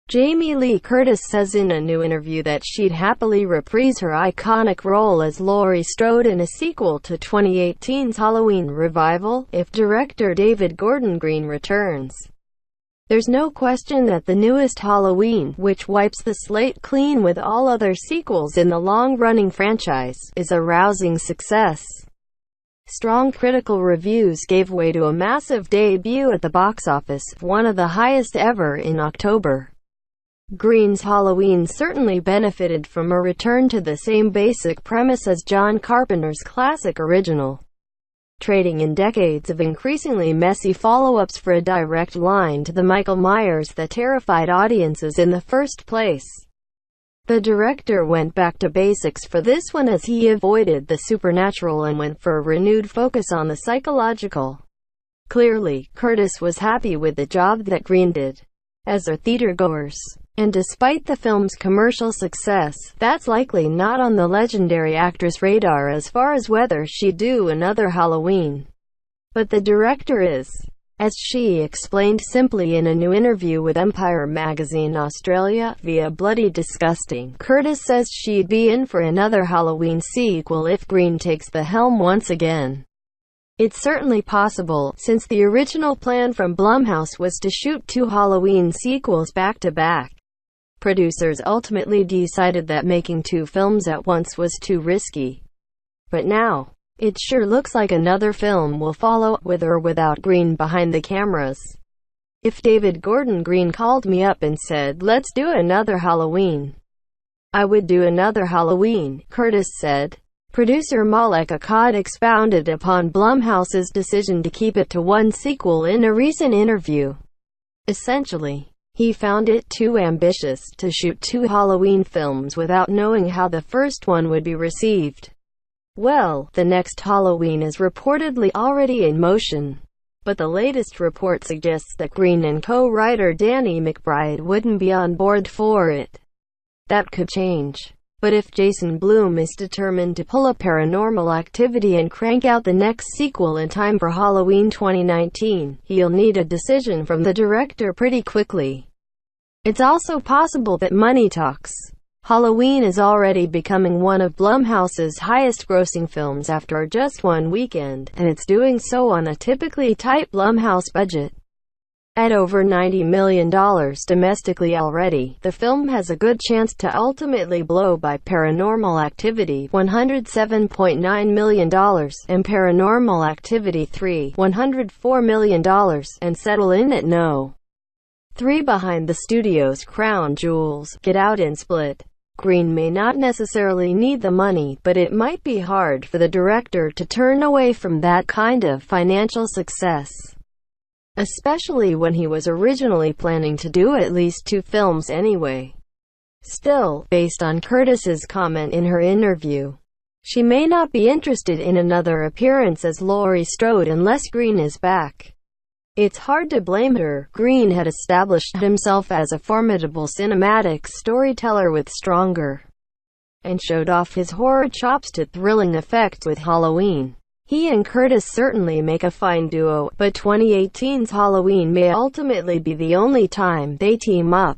Jamie Lee Curtis says in a new interview that she'd happily reprise her iconic role as Laurie Strode in a sequel to 2018's Halloween revival, if director David Gordon Green returns. There's no question that the newest Halloween, which wipes the slate clean with all other sequels in the long-running franchise, is a rousing success. Strong critical reviews gave way to a massive debut at the box office, one of the highest ever in October. Green's Halloween certainly benefited from a return to the same basic premise as John Carpenter's classic original, trading in decades of increasingly messy follow-ups for a direct line to the Michael Myers that terrified audiences in the first place. The director went back to basics for this one as he avoided the supernatural and went for a renewed focus on the psychological. Clearly, Curtis was happy with the job that Green did, as are theatergoers. And despite the film's commercial success, that's likely not on the legendary actress' radar as far as whether she'd do another Halloween. But the director is, as she explained simply in a new interview with Empire Magazine Australia, via Bloody Disgusting. Curtis says she'd be in for another Halloween sequel if Green takes the helm once again. It's certainly possible, since the original plan from Blumhouse was to shoot 2 Halloween sequels back-to-back. Producers ultimately decided that making 2 films at once was too risky. But now, it sure looks like another film will follow, with or without Green behind the cameras. If David Gordon Green called me up and said, "Let's do another Halloween," I would do another Halloween, Curtis said. Producer Malek Akkad expounded upon Blumhouse's decision to keep it to 1 sequel in a recent interview. Essentially, he found it too ambitious to shoot 2 Halloween films without knowing how the first one would be received. Well, the next Halloween is reportedly already in motion, but the latest report suggests that Green and co-writer Danny McBride wouldn't be on board for it. That could change. But if Jason Blum is determined to pull a Paranormal Activity and crank out the next sequel in time for Halloween 2019, he'll need a decision from the director pretty quickly. It's also possible that money talks. Halloween is already becoming one of Blumhouse's highest-grossing films after just one weekend, and it's doing so on a typically tight Blumhouse budget. At over $90 million domestically already, the film has a good chance to ultimately blow by Paranormal Activity $107.9 million and Paranormal Activity 3 $104 million and settle in at No. 3 behind the studio's crown jewels, Get Out and Split. Green may not necessarily need the money, but it might be hard for the director to turn away from that kind of financial success, especially when he was originally planning to do at least 2 films anyway. Still, based on Curtis's comment in her interview, she may not be interested in another appearance as Laurie Strode unless Green is back. It's hard to blame her. Green had established himself as a formidable cinematic storyteller with Stronger, and showed off his horror chops to thrilling effects with Halloween. He and Curtis certainly make a fine duo, but 2018's Halloween may ultimately be the only time they team up.